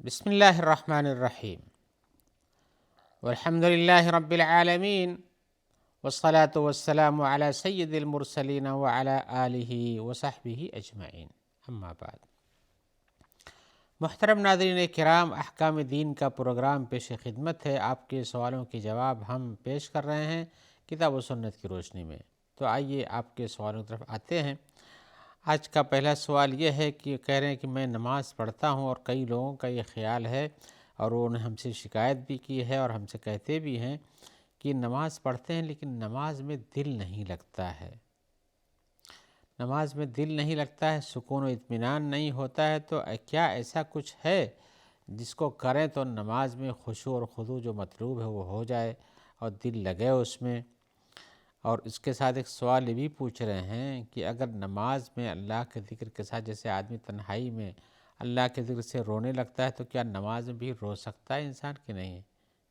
بسم اللہ الرحمن الرحیم والحمد للہ رب العالمین والصلاة والسلام علی سید المرسلین وعلی آلہ وصحبہ اجمعین، اما بعد۔ محترم ناظرین کرام، احکام دین کا پروگرام پیش خدمت ہے۔ آپ کے سوالوں کے جواب ہم پیش کر رہے ہیں کتاب و سنت کی روشنی میں۔ تو آئیے آپ کے سوالوں کی طرف آتے ہیں۔ آج کا پہلا سوال یہ ہے کہ کہہ رہے ہیں کہ میں نماز پڑھتا ہوں اور کئی لوگوں کا یہ خیال ہے اور انہوں نے ہم سے شکایت بھی کی ہے اور ہم سے کہتے بھی ہیں کہ نماز پڑھتے ہیں لیکن نماز میں دل نہیں لگتا ہے، نماز میں دل نہیں لگتا ہے، سکون و اطمینان نہیں ہوتا ہے۔ تو کیا ایسا کچھ ہے جس کو کریں تو نماز میں خشوع اور خضوع جو مطلوب ہے وہ ہو جائے اور دل لگے اس میں؟ اور اس کے ساتھ ایک سوال یہ بھی پوچھ رہے ہیں کہ اگر نماز میں اللہ کے ذکر کے ساتھ جیسے آدمی تنہائی میں اللہ کے ذکر سے رونے لگتا ہے تو کیا نماز میں بھی رو سکتا ہے انسان کہ نہیں؟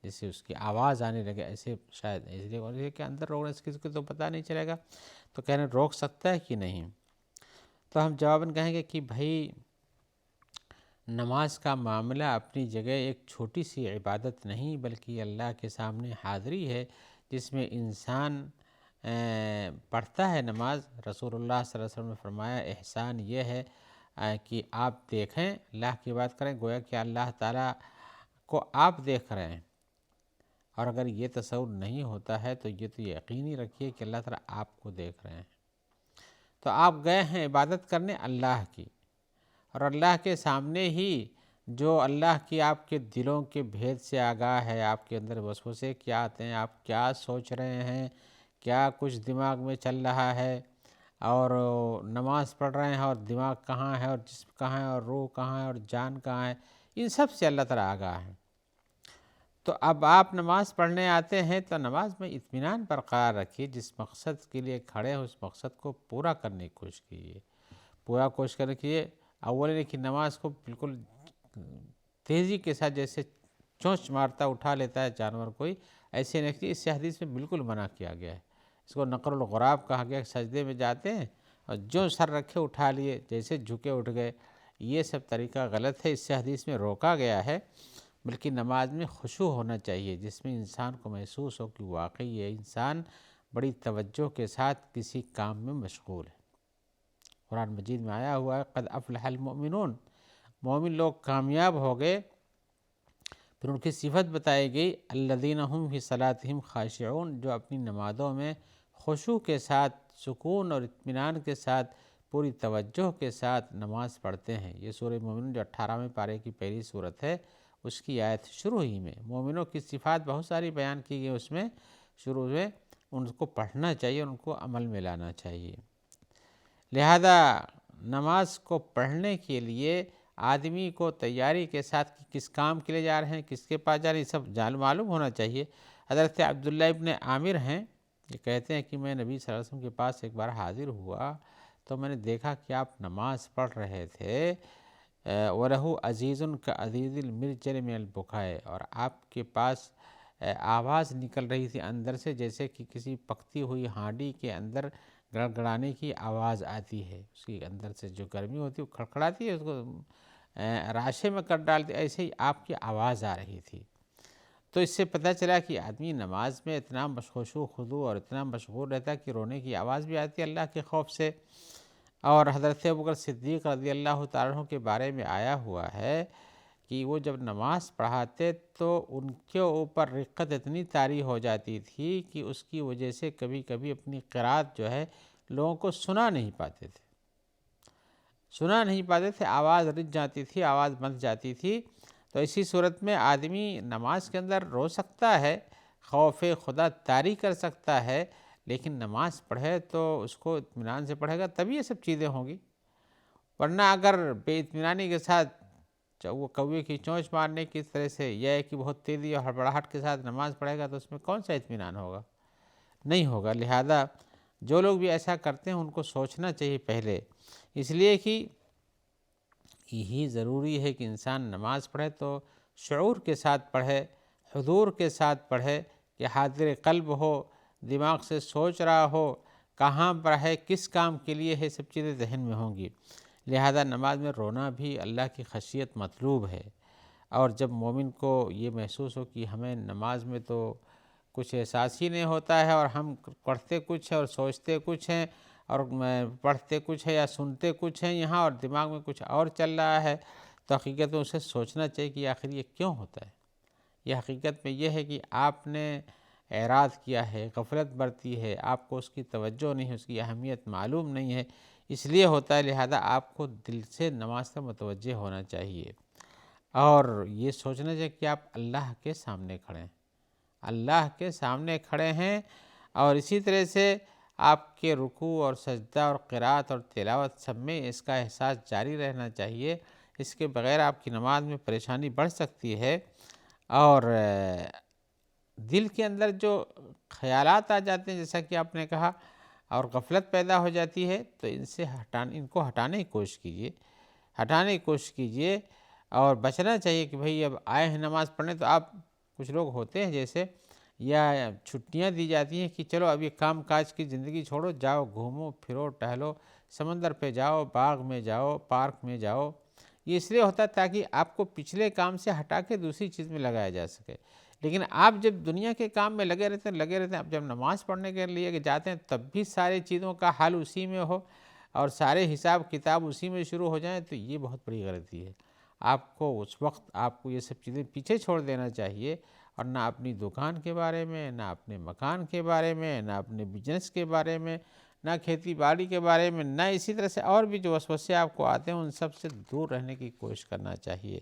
جیسے اس کی آواز آنے لگے، ایسے شاید اس لیے کہ اندر رونے سے کسی کو تو پتہ نہیں چلے گا، تو کہنے روک سکتا ہے کہ نہیں؟ تو ہم جواباً کہیں گے کہ بھائی نماز کا معاملہ اپنی جگہ ایک چھوٹی سی عبادت نہیں بلکہ اللہ کے سامنے حاضری ہے جس میں انسان پڑھتا ہے نماز۔ رسول اللہ صلی اللہ علیہ وسلم نے فرمایا احسان یہ ہے کہ آپ دیکھیں، اللہ کی بات کریں گویا کہ اللہ تعالیٰ کو آپ دیکھ رہے ہیں، اور اگر یہ تصور نہیں ہوتا ہے تو یہ تو یقینی رکھیے کہ اللہ تعالیٰ آپ کو دیکھ رہے ہیں۔ تو آپ گئے ہیں عبادت کرنے اللہ کی، اور اللہ کے سامنے ہی جو اللہ کی آپ کے دلوں کے بھید سے آگاہ ہے، آپ کے اندر وسوسے کیا آتے ہیں، آپ کیا سوچ رہے ہیں، کیا کچھ دماغ میں چل رہا ہے، اور نماز پڑھ رہے ہیں اور دماغ کہاں ہے اور جسم کہاں ہے اور روح کہاں ہے اور جان کہاں ہے، ان سب سے اللہ تعالیٰ آگاہ ہے۔ تو اب آپ نماز پڑھنے آتے ہیں تو نماز میں اطمینان برقرار رکھیے، جس مقصد کے لیے کھڑے ہیں اس مقصد کو پورا کرنے کی کوشش کیجیے، پورا کوشش کرنے کیجیے۔ اول کہ نماز کو بالکل تیزی کے ساتھ جیسے چونچ مارتا اٹھا لیتا ہے جانور کوئی، ایسے نہیں کہ اس سے حدیث میں بالکل منع کیا گیا ہے۔ اس کو نقر الغراب کہا گیا، سجدے میں جاتے ہیں اور جو سر رکھے اٹھا لیے، جیسے جھکے اٹھ گئے، یہ سب طریقہ غلط ہے، اس سے حدیث میں روکا گیا ہے۔ بلکہ نماز میں خشوع ہونا چاہیے جس میں انسان کو محسوس ہو کہ واقعی یہ انسان بڑی توجہ کے ساتھ کسی کام میں مشغول ہے۔ قرآن مجید میں آیا ہوا ہے قد افلح المؤمنون، مومن لوگ کامیاب ہو گئے۔ پھر ان کی صفت بتائی گئی الذین هم فی صلاتہم خاشعون، جو اپنی نمازوں میں خشوع کے ساتھ، سکون اور اطمینان کے ساتھ، پوری توجہ کے ساتھ نماز پڑھتے ہیں۔ یہ سورہ مومنون جو 18ویں پارے کی پہلی سورت ہے، اس کی آیت شروع ہی میں مومنوں کی صفات بہت ساری بیان کی گئی، اس میں شروع میں ان کو پڑھنا چاہیے، ان کو عمل میں لانا چاہیے۔ لہذا نماز کو پڑھنے کے لیے آدمی کو تیاری کے ساتھ کس کام کے لیے جا رہے ہیں، کس کے پاس جا رہے ہیں، یہ سب معلوم ہونا چاہیے۔ حضرت عبداللہ ابن عامر ہیں، یہ کہتے ہیں کہ میں نبی صلی اللہ علیہ وسلم کے پاس ایک بار حاضر ہوا تو میں نے دیکھا کہ آپ نماز پڑھ رہے تھے، وَلَهُ عَزِيزٌ كَعَزِيزِ الْمِرْجَلِ مِنَ الْبُكَاءِ، اور آپ کے پاس آواز نکل رہی تھی اندر سے جیسے کہ کسی پکتی ہوئی ہانڈی کے اندر گڑگڑانے کی آواز آتی ہے، اس کی اندر سے جو گرمی ہوتی ہے وہ کھڑکھڑاتی ہے، اس کو راشے میں کر ڈالتی، ایسے ہی آپ کی آواز آ رہی تھی۔ تو اس سے پتہ چلا کہ آدمی نماز میں اتنا خشوع خضوع اور اتنا مشغول رہتا ہے کہ رونے کی آواز بھی آتی ہے اللہ کے خوف سے۔ اور حضرت ابوبکر صدیق رضی اللہ تعالیٰ عنہ کے بارے میں آیا ہوا ہے کہ وہ جب نماز پڑھاتے تو ان کے اوپر رقت اتنی طاری ہو جاتی تھی کہ اس کی وجہ سے کبھی کبھی اپنی قرات جو ہے لوگوں کو سنا نہیں پاتے تھے، آواز رج جاتی تھی، آواز بند جاتی تھی۔ تو اسی صورت میں آدمی نماز کے اندر رو سکتا ہے، خوف خدا طاری کر سکتا ہے، لیکن نماز پڑھے تو اس کو اطمینان سے پڑھے گا تبھی یہ سب چیزیں ہوں گی۔ ورنہ اگر بے اطمینانی کے ساتھ وہ کوے کی چونچ مارنے کی طرح سے یہ ہے کہ بہت تیزی اور ہڑبڑاہٹ کے ساتھ نماز پڑھے گا تو اس میں کون سا اطمینان ہوگا؟ نہیں ہوگا۔ لہذا جو لوگ بھی ایسا کرتے ہیں ان کو سوچنا چاہیے پہلے، اس لیے کہ یہی ضروری ہے کہ انسان نماز پڑھے تو شعور کے ساتھ پڑھے، حضور کے ساتھ پڑھے، کہ حاضر قلب ہو، دماغ سے سوچ رہا ہو، کہاں پر ہے، کس کام کے لیے ہے، سب چیزیں ذہن میں ہوں گی۔ لہذا نماز میں رونا بھی اللہ کی خشیت مطلوب ہے۔ اور جب مومن کو یہ محسوس ہو کہ ہمیں نماز میں تو کچھ احساس ہی نہیں ہوتا ہے اور ہم پڑھتے کچھ ہیں اور سوچتے کچھ ہیں اور پڑھتے کچھ ہے یا سنتے کچھ ہیں یہاں اور دماغ میں کچھ اور چل رہا ہے، تو حقیقت میں اسے سوچنا چاہیے کہ آخر یہ کیوں ہوتا ہے۔ یہ حقیقت میں یہ ہے کہ آپ نے اعراض کیا ہے، غفلت برتی ہے، آپ کو اس کی توجہ نہیں ہے، اس کی اہمیت معلوم نہیں ہے، اس لیے ہوتا ہے۔ لہذا آپ کو دل سے نماز کا متوجہ ہونا چاہیے اور یہ سوچنا چاہیے کہ آپ اللہ کے سامنے کھڑے ہیں، اللہ کے سامنے کھڑے ہیں، اور اسی طرح سے آپ کے رکوع اور سجدہ اور قرات اور تلاوت سب میں اس کا احساس جاری رہنا چاہیے۔ اس کے بغیر آپ کی نماز میں پریشانی بڑھ سکتی ہے، اور دل کے اندر جو خیالات آ جاتے ہیں جیسا کہ آپ نے کہا اور غفلت پیدا ہو جاتی ہے، تو ان کو ہٹانے کی کوشش کیجیے اور بچنا چاہیے کہ بھئی اب آئے ہیں نماز پڑھنے، تو آپ کچھ لوگ ہوتے ہیں جیسے یا چھٹیاں دی جاتی ہیں کہ چلو اب یہ کام کاج کی زندگی چھوڑو، جاؤ گھومو پھرو ٹہلو، سمندر پہ جاؤ، باغ میں جاؤ، پارک میں جاؤ۔ یہ اس لیے ہوتا ہے تاکہ آپ کو پچھلے کام سے ہٹا کے دوسری چیز میں لگایا جا سکے، لیکن آپ جب دنیا کے کام میں لگے رہتے ہیں، اب جب نماز پڑھنے کے لیے جاتے ہیں تب بھی ساری چیزوں کا حل اسی میں ہو اور سارے حساب کتاب اسی میں شروع ہو جائیں، تو یہ بہت بڑی غلطی ہے۔ آپ کو اس وقت آپ کو یہ سب چیزیں پیچھے چھوڑ دینا چاہیے، اور نہ اپنی دکان کے بارے میں، نہ اپنے مکان کے بارے میں، نہ اپنے بزنس کے بارے میں، نہ کھیتی باڑی کے بارے میں، نہ اسی طرح سے اور بھی جو وسوسے آپ کو آتے ہیں ان سب سے دور رہنے کی کوشش کرنا چاہیے،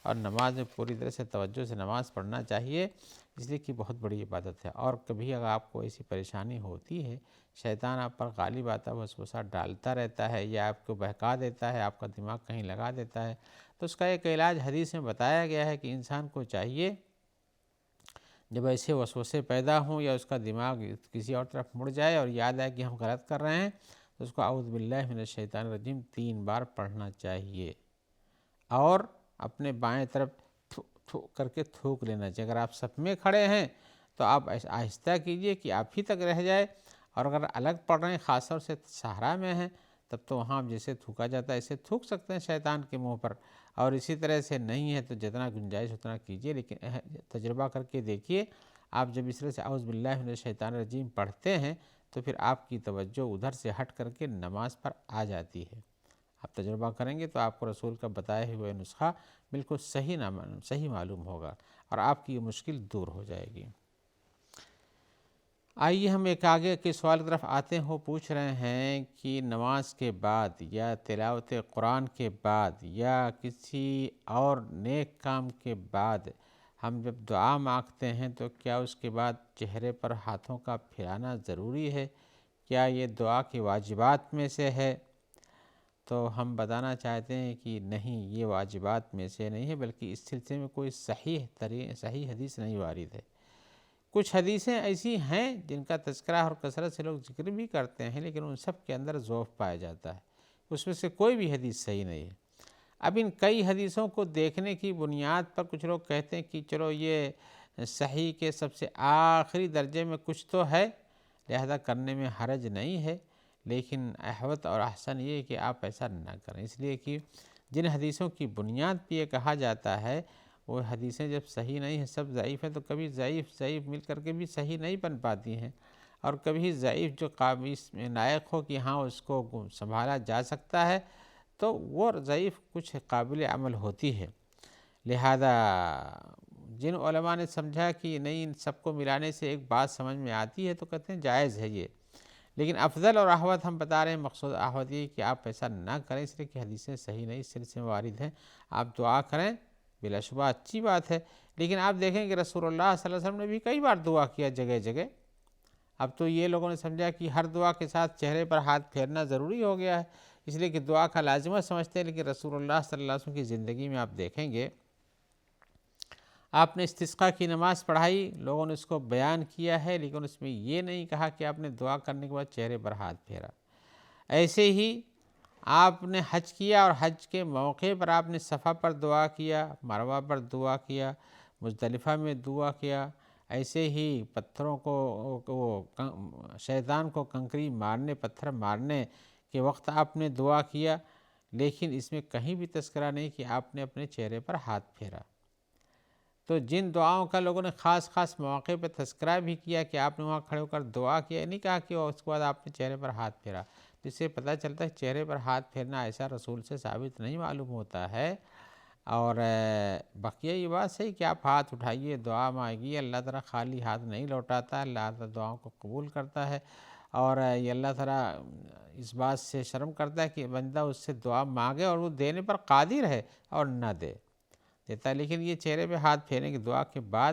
اور نماز میں پوری طرح سے توجہ سے نماز پڑھنا چاہیے، اس لیے کہ بہت بڑی عبادت ہے۔ اور کبھی اگر آپ کو ایسی پریشانی ہوتی ہے، شیطان آپ پر غالب آتا ہے، وسوسہ ڈالتا رہتا ہے یا آپ کو بہکا دیتا ہے، آپ کا دماغ کہیں لگا دیتا ہے، تو اس کا ایک علاج حدیث میں بتایا گیا ہے کہ انسان کو چاہیے جب ایسے وسوسے پیدا ہوں یا اس کا دماغ کسی اور طرف مڑ جائے اور یاد آئے کہ ہم غلط کر رہے ہیں، تو اس کو اعوذ باللہ من الشیطان الرجیم 3 بار پڑھنا چاہیے، اور اپنے بائیں طرف تھو تھو کر کے تھوک لینا چاہیے۔ اگر آپ صف میں کھڑے ہیں تو آپ آہستہ کیجئے کہ آپ ہی تک رہ جائے، اور اگر الگ پڑھ رہے ہیں خاص طور سے صحرا میں ہیں تب تو وہاں جیسے تھوکا جاتا ہے ایسے تھوک سکتے ہیں شیطان کے منہ پر، اور اسی طرح سے نہیں ہے تو جتنا گنجائش اتنا کیجئے، لیکن تجربہ کر کے دیکھیے آپ جب اس طرح سے اعوذ باللہ من الشیطان الرجیم پڑھتے ہیں تو پھر آپ کی توجہ ادھر سے ہٹ کر کے نماز پر آ جاتی ہے۔ آپ تجربہ کریں گے تو آپ کو رسول کا بتائے ہوئے نسخہ بالکل صحیح معلوم ہوگا اور آپ کی یہ مشکل دور ہو جائے گی۔ آئیے ہم ایک آگے کے سوال کی طرف آتے ہیں۔ وہ پوچھ رہے ہیں کہ نماز کے بعد یا تلاوت قرآن کے بعد یا کسی اور نیک کام کے بعد ہم جب دعا مانگتے ہیں تو کیا اس کے بعد چہرے پر ہاتھوں کا پھیرانا ضروری ہے؟ کیا یہ دعا کے واجبات میں سے ہے؟ تو ہم بتانا چاہتے ہیں کہ نہیں، یہ واجبات میں سے نہیں ہے، بلکہ اس سلسلے میں کوئی صحیح حدیث نہیں وارد ہے۔ کچھ حدیثیں ایسی ہیں جن کا تذکرہ اور کثرت سے لوگ ذکر بھی کرتے ہیں، لیکن ان سب کے اندر ضعف پایا جاتا ہے، اس میں سے کوئی بھی حدیث صحیح نہیں ہے۔ اب ان کئی حدیثوں کو دیکھنے کی بنیاد پر کچھ لوگ کہتے ہیں کہ چلو یہ صحیح کے سب سے آخری درجے میں کچھ تو ہے، لہذا کرنے میں حرج نہیں ہے، لیکن احوط اور احسن یہ ہے کہ آپ ایسا نہ کریں، اس لیے کہ جن حدیثوں کی بنیاد پہ یہ کہا جاتا ہے وہ حدیثیں جب صحیح نہیں ہیں، سب ضعیف ہیں، تو کبھی ضعیف مل کر کے بھی صحیح نہیں بن پاتی ہیں، اور کبھی ضعیف جو قابل میں لائق ہو کہ ہاں اس کو سنبھالا جا سکتا ہے تو وہ ضعیف کچھ قابل عمل ہوتی ہے۔ لہذا جن علماء نے سمجھا کہ نہیں ان سب کو ملانے سے ایک بات سمجھ میں آتی ہے تو کہتے ہیں جائز ہے یہ، لیکن افضل اور احوط ہم بتا رہے ہیں، مقصود احوط یہ کہ آپ ایسا نہ کریں، اس لیے کہ حدیثیں صحیح نہیں اس سلسلے میں وارد ہیں۔ آپ دعا کریں بلا شبہ اچھی بات ہے، لیکن آپ دیکھیں کہ رسول اللہ صلی اللہ علیہ وسلم نے بھی کئی بار دعا کیا جگہ جگہ۔ اب تو یہ لوگوں نے سمجھا کہ ہر دعا کے ساتھ چہرے پر ہاتھ پھیرنا ضروری ہو گیا ہے، اس لیے کہ دعا کا لازمہ سمجھتے ہیں، لیکن رسول اللہ صلی اللہ علیہ وسلم کی زندگی میں آپ دیکھیں گے آپ نے استسقاء کی نماز پڑھائی، لوگوں نے اس کو بیان کیا ہے، لیکن اس میں یہ نہیں کہا کہ آپ نے دعا کرنے کے بعد چہرے پر ہاتھ پھیرا۔ ایسے ہی آپ نے حج کیا اور حج کے موقع پر آپ نے صفا پر دعا کیا، مروہ پر دعا کیا، مزدلفہ میں دعا کیا، ایسے ہی پتھروں کو شیطان کو کنکری مارنے، پتھر مارنے کے وقت آپ نے دعا کیا، لیکن اس میں کہیں بھی تذکرہ نہیں کہ آپ نے اپنے چہرے پر ہاتھ پھیرا۔ تو جن دعاؤں کا لوگوں نے خاص مواقع پہ تذکرہ بھی کیا کہ آپ نے وہاں کھڑے ہو کر دعا کیا، نہیں کہا کہ اس کے بعد آپ نے چہرے پر ہاتھ پھیرا، جس سے پتہ چلتا ہے چہرے پر ہاتھ پھیرنا ایسا رسول سے ثابت نہیں معلوم ہوتا ہے۔ اور بقیہ یہ بات صحیح کہ آپ ہاتھ اٹھائیے، دعا مانگیے، اللہ تعالیٰ خالی ہاتھ نہیں لوٹاتا، اللہ تعالیٰ دعاؤں کو قبول کرتا ہے، اور یہ اللہ تعالیٰ اس بات سے شرم کرتا ہے کہ بندہ اس سے دعا مانگے اور وہ دینے پر قادر ہے اور نہ دیتا ہے۔ لیکن یہ چہرے پہ ہاتھ پھیرنے کی دعا کے بعد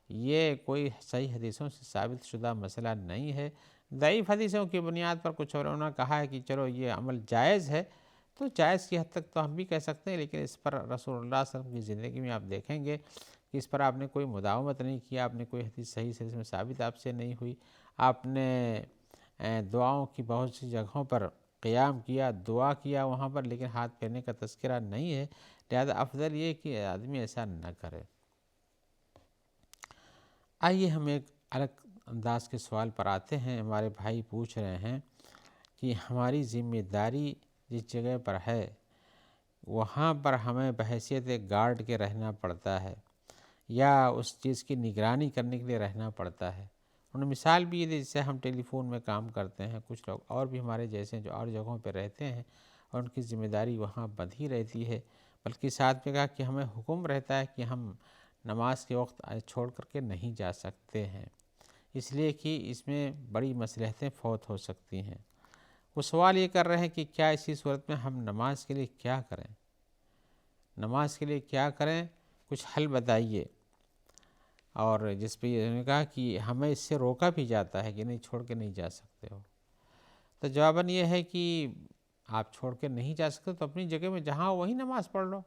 یہ کوئی صحیح حدیثوں سے ثابت شدہ مسئلہ نہیں ہے۔ ضعیف حدیثوں کی بنیاد پر کچھ اور انہوں نے کہا ہے کہ چلو یہ عمل جائز ہے، تو جائز کی حد تک تو ہم بھی کہہ سکتے ہیں، لیکن اس پر رسول اللہ صلی اللہ علیہ وسلم کی زندگی میں آپ دیکھیں گے کہ اس پر آپ نے کوئی مداومت نہیں کیا، آپ نے کوئی حدیث صحیح سے اس میں ثابت آپ سے نہیں ہوئی، آپ نے دعاؤں کی بہت سی جگہوں پر قیام کیا، دعا کیا وہاں پر، لیکن ہاتھ پھیرنے کا تذکرہ نہیں ہے، لہذا افضل یہ کہ آدمی ایسا نہ کرے۔ آئیے ہم ایک الگ انداز کے سوال پر آتے ہیں۔ ہمارے بھائی پوچھ رہے ہیں کہ ہماری ذمہ داری جس جگہ پر ہے وہاں پر ہمیں بحیثیت ایک گارڈ کے رہنا پڑتا ہے یا اس چیز کی نگرانی کرنے کے لیے رہنا پڑتا ہے۔ انہوں نے مثال بھی یہ دی، جس سے ہم ٹیلی فون میں کام کرتے ہیں، کچھ لوگ اور بھی ہمارے جیسے جو اور جگہوں پہ رہتے ہیں اور ان کی ذمہ داری وہاں بندھی رہتی ہے، بلکہ ساتھ میں کہا کہ ہمیں حکم رہتا ہے کہ ہم نماز کے وقت چھوڑ کر کے نہیں جا سکتے ہیں، اس لیے کہ اس میں بڑی مصلحتیں فوت ہو سکتی ہیں۔ وہ سوال یہ کر رہے ہیں کہ کیا اسی صورت میں ہم نماز کے لیے کیا کریں، نماز کے لیے کیا کریں، کچھ حل بتائیے۔ اور جس پہ انہوں نے کہا کہ ہمیں اس سے روکا بھی جاتا ہے کہ نہیں چھوڑ کے نہیں جا سکتے ہو، تو جواباً یہ ہے کہ آپ چھوڑ کے نہیں جا سکتے تو اپنی جگہ میں جہاں وہی نماز پڑھ لو،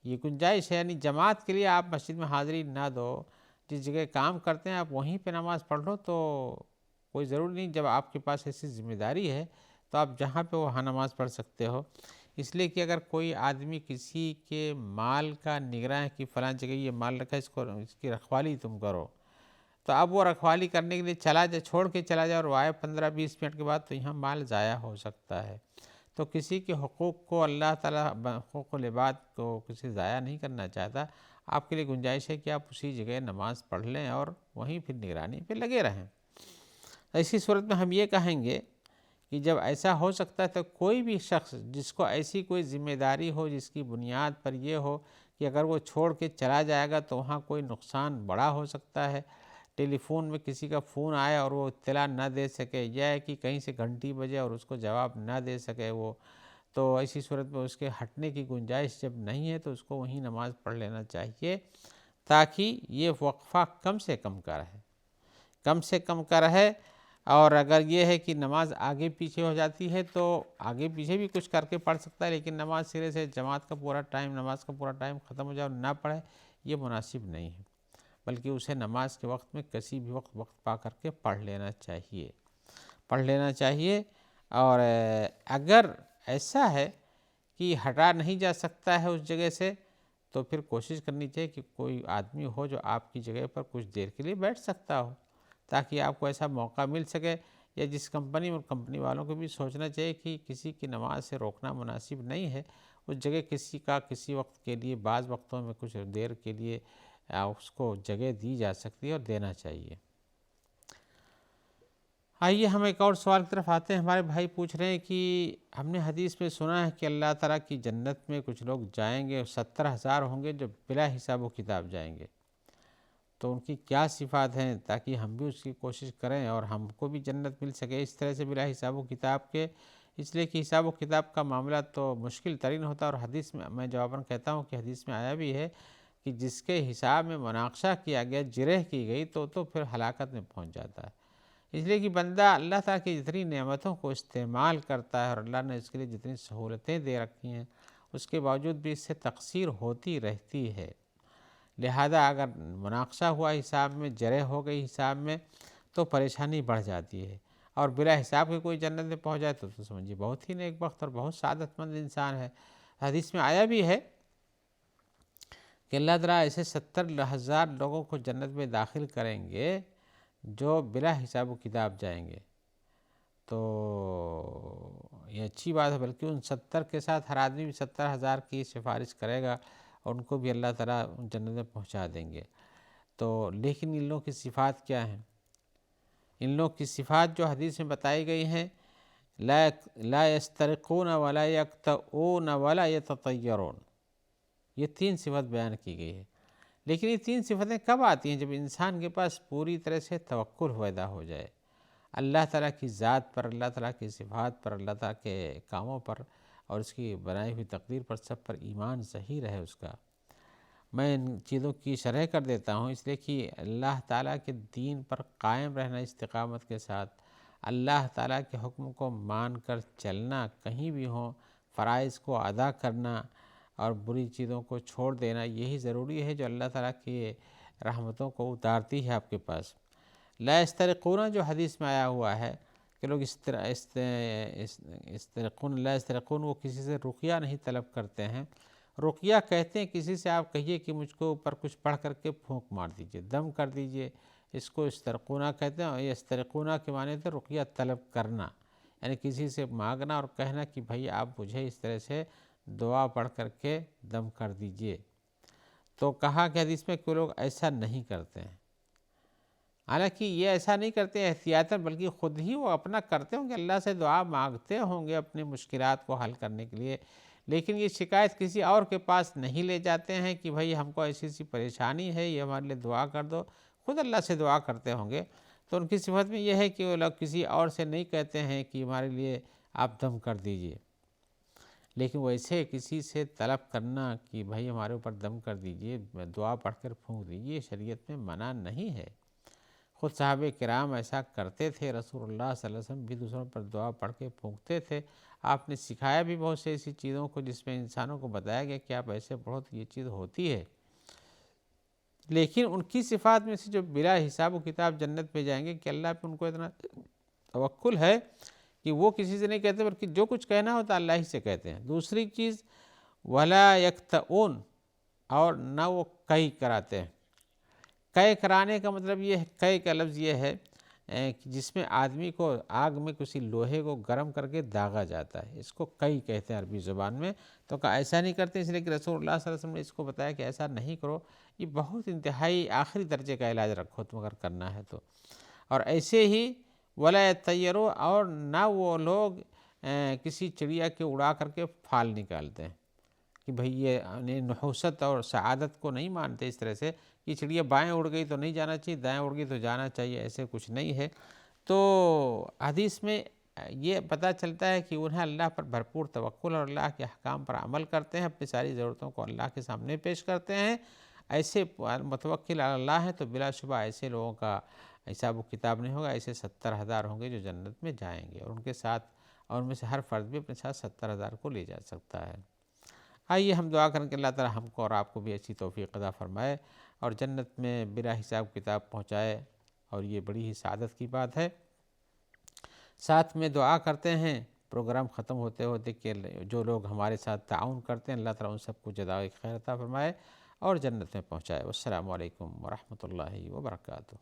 یہ گنجائش ہے، یعنی جماعت کے لیے آپ مسجد میں حاضری نہ دو، جس جگہ کام کرتے ہیں آپ وہیں پہ نماز پڑھ لو، تو کوئی ضروری نہیں جب آپ کے پاس ایسی ذمہ داری ہے تو آپ جہاں پہ وہاں نماز پڑھ سکتے ہو۔ اس لیے کہ اگر کوئی آدمی کسی کے مال کا نگراں ہے کہ فلاں جگہ یہ مال رکھا ہے، اس کی رکھوالی تم کرو، تو اب وہ رکھوالی کرنے کے لیے چلا جائے، چھوڑ کے چلا جائے اور وہ آئے 15-20 منٹ کے بعد، تو یہاں مال ضائع ہو سکتا ہے۔ تو کسی کے حقوق کو اللہ تعالیٰ حقوق العباد کو کسی ضائع نہیں کرنا چاہتا، آپ کے لیے گنجائش ہے کہ آپ اسی جگہ نماز پڑھ لیں اور وہیں پھر نگرانی پہ لگے رہیں۔ ایسی صورت میں ہم یہ کہیں گے کہ جب ایسا ہو سکتا ہے تو کوئی بھی شخص جس کو ایسی کوئی ذمہ داری ہو جس کی بنیاد پر یہ ہو کہ اگر وہ چھوڑ کے چلا جائے گا تو وہاں کوئی نقصان بڑا ہو سکتا ہے، ٹیلی فون میں کسی کا فون آئے اور وہ اطلاع نہ دے سکے، یا ہے کہ کہیں سے گھنٹی بجے اور اس کو جواب نہ دے سکے وہ، تو ایسی صورت میں اس کے ہٹنے کی گنجائش جب نہیں ہے تو اس کو وہیں نماز پڑھ لینا چاہیے، تاکہ یہ وقفہ کم سے کم کا رہے، کم سے کم کا رہے۔ اور اگر یہ ہے کہ نماز آگے پیچھے ہو جاتی ہے تو آگے پیچھے بھی کچھ کر کے پڑھ سکتا ہے، لیکن نماز سرے سے جماعت کا پورا ٹائم، نماز کا پورا ٹائم ختم ہو جائے اور نہ پڑھے، یہ مناسب نہیں ہے، بلکہ اسے نماز کے وقت میں کسی بھی وقت پا کر کے پڑھ لینا چاہیے۔ اور اگر ایسا ہے کہ ہٹا نہیں جا سکتا ہے اس جگہ سے، تو پھر کوشش کرنی چاہیے کہ کوئی آدمی ہو جو آپ کی جگہ پر کچھ دیر کے لیے بیٹھ سکتا ہو، تاکہ آپ کو ایسا موقع مل سکے، یا جس کمپنی والوں کو بھی سوچنا چاہیے کہ کسی کی نماز سے روکنا مناسب نہیں ہے، اس جگہ کسی کا کسی وقت کے لیے، بعض وقتوں میں کچھ دیر کے لیے اس کو جگہ دی جا سکتی ہے اور دینا چاہیے۔ آئیے ہم ایک اور سوال کی طرف آتے ہیں۔ ہمارے بھائی پوچھ رہے ہیں کہ ہم نے حدیث میں سنا ہے کہ اللہ تعالیٰ کی جنت میں کچھ لوگ جائیں گے، 70,000 ہوں گے جو بلا حساب و کتاب جائیں گے، تو ان کی کیا صفات ہیں تاکہ ہم بھی اس کی کوشش کریں اور ہم کو بھی جنت مل سکے اس طرح سے بلا حساب و کتاب کے؟ اس لیے کہ حساب و کتاب کا معاملہ تو مشکل ترین ہوتا ہے، اور حدیث میں جواباً کہتا ہوں کہ حدیث میں آیا بھی ہے کہ جس کے حساب میں مناقشہ کیا گیا، جرح کی گئی، تو پھر ہلاکت میں پہنچ جاتا ہے۔ اس لیے کہ بندہ اللہ تعالیٰ کی جتنی نعمتوں کو استعمال کرتا ہے اور اللہ نے اس کے لیے جتنی سہولتیں دے رکھی ہیں، اس کے باوجود بھی اس سے تقصیر ہوتی رہتی ہے، لہذا اگر مناقشہ ہوا حساب میں، جرح ہو گئی حساب میں، تو پریشانی بڑھ جاتی ہے، اور بلا حساب کے کوئی جنت میں پہنچ جائے تو سمجھیے بہت ہی نیک بخت اور بہت سعادت مند انسان ہے۔ حدیث میں آیا بھی ہے کہ اللہ تعالیٰ ایسے 70,000 لوگوں کو جنت میں داخل کریں گے جو بلا حساب و کتاب جائیں گے، تو یہ اچھی بات ہے، بلکہ ان 70 کے ساتھ ہر آدمی بھی 70,000 کی سفارش کرے گا، اور ان کو بھی اللہ تعالیٰ جنت میں پہنچا دیں گے۔ تو لیکن ان لوگوں کی صفات کیا ہیں؟ ان لوگوں کی صفات جو حدیث میں بتائی گئی ہیں، لا یسترقون ولا یکتؤون ولا یتطیرون، یہ 3 صفت بیان کی گئی ہے۔ لیکن یہ 3 صفتیں کب آتی ہیں؟ جب انسان کے پاس پوری طرح سے توکل پیدا ہو جائے اللہ تعالیٰ کی ذات پر، اللہ تعالیٰ کی صفات پر، اللہ تعالیٰ کے کاموں پر اور اس کی بنائی ہوئی تقدیر پر، سب پر ایمان صحیح رہے اس کا۔ میں ان چیزوں کی شرح کر دیتا ہوں اس لیے کہ اللہ تعالیٰ کے دین پر قائم رہنا استقامت کے ساتھ، اللہ تعالیٰ کے حکم کو مان کر چلنا، کہیں بھی ہوں فرائض کو ادا کرنا اور بری چیزوں کو چھوڑ دینا، یہی ضروری ہے جو اللہ تعالیٰ کی رحمتوں کو اتارتی ہے آپ کے پاس۔ لا یسترقون جو حدیث میں آیا ہوا ہے کہ لوگ استرقون لا یسترقون، وہ کسی سے رقیہ نہیں طلب کرتے ہیں۔ رقیہ کہتے ہیں کسی سے آپ کہیے کہ مجھ کو اوپر کچھ پڑھ کر کے پھونک مار دیجئے، دم کر دیجئے، اس کو استرقونہ کہتے ہیں۔ اور یہ استرقونہ کے معنی تھے رقیہ طلب کرنا، یعنی کسی سے مانگنا اور کہنا کہ بھائی آپ مجھے اس طرح سے دعا پڑھ کر کے دم کر دیجئے۔ تو کہا کہ حدیث میں کہ لوگ ایسا نہیں کرتے ہیں، حالانکہ یہ ایسا نہیں کرتے احتیاطاً، بلکہ خود ہی وہ اپنا کرتے ہوں گے، اللہ سے دعا مانگتے ہوں گے اپنی مشکلات کو حل کرنے کے لیے، لیکن یہ شکایت کسی اور کے پاس نہیں لے جاتے ہیں کہ بھائی ہم کو ایسی سی پریشانی ہے، یہ ہمارے لیے دعا کر دو، خود اللہ سے دعا کرتے ہوں گے۔ تو ان کی صفت میں یہ ہے کہ وہ لوگ کسی اور سے نہیں کہتے ہیں کہ ہمارے لیے آپ دم کر دیجئے، لیکن ویسے کسی سے طلب کرنا کہ بھائی ہمارے اوپر دم کر دیجئے، دعا پڑھ کر پھونک دیجئے، شریعت میں منع نہیں ہے۔ خود صحابہ کرام ایسا کرتے تھے، رسول اللہ صلی اللہ علیہ وسلم بھی دوسروں پر دعا پڑھ کے پھونکتے تھے۔ آپ نے سکھایا بھی بہت سے ایسی چیزوں کو جس میں انسانوں کو بتایا گیا کہ آپ ایسے پڑھو تو یہ چیز ہوتی ہے۔ لیکن ان کی صفات میں سے جو بلا حساب و کتاب جنت میں جائیں گے کہ اللہ پہ ان کو اتنا توکل ہے کہ وہ کسی سے نہیں کہتے، بلکہ جو کچھ کہنا ہوتا اللہ ہی سے کہتے ہیں۔ دوسری چیز ولا یکتؤون، اور نہ وہ کئی کراتے ہیں۔ کئی کرانے کا مطلب یہ ہے، کئی کا لفظ یہ ہے کہ جس میں آدمی کو آگ میں کسی لوہے کو گرم کر کے داغا جاتا ہے، اس کو کئی کہتے ہیں عربی زبان میں۔ تو کہا ایسا نہیں کرتے، اس لیے کہ رسول اللہ صلی اللہ علیہ وسلم نے اس کو بتایا کہ ایسا نہیں کرو، یہ بہت انتہائی آخری درجے کا علاج رکھو تم اگر کرنا ہے تو۔ اور ایسے ہی ولا یطیروا، اور نہ وہ لوگ کسی چڑیا کے اڑا کر کے پھال نکالتے ہیں کہ بھئی یہ نحوست اور سعادت کو نہیں مانتے اس طرح سے کہ چڑیا بائیں اڑ گئی تو نہیں جانا چاہیے، دائیں اڑ گئی تو جانا چاہیے، ایسے کچھ نہیں ہے۔ تو حدیث میں یہ پتہ چلتا ہے کہ انہیں اللہ پر بھرپور توکل اور اللہ کے احکام پر عمل کرتے ہیں، اپنی ساری ضرورتوں کو اللہ کے سامنے پیش کرتے ہیں۔ ایسے متوکل علی اللہ ہیں تو بلا شبہ ایسے لوگوں کا حساب و کتاب نہیں ہوگا، ایسے 70,000 ہوں گے جو جنت میں جائیں گے، اور ان کے ساتھ، اور ان میں سے ہر فرد بھی اپنے ساتھ 70,000 کو لے جا سکتا ہے۔ آئیے ہم دعا کریں کہ اللہ تعالی ہم کو اور آپ کو بھی اچھی توفیق عطا فرمائے اور جنت میں بلا حساب کتاب پہنچائے، اور یہ بڑی ہی سعادت کی بات ہے۔ ساتھ میں دعا کرتے ہیں پروگرام ختم ہوتے ہوتے کہ جو لوگ ہمارے ساتھ تعاون کرتے ہیں اللہ تعالیٰ ان سب کو جزائے خیر عطا فرمائے اور جنت میں پہنچائے۔ والسلام علیکم ورحمۃ اللہ وبرکاتہ۔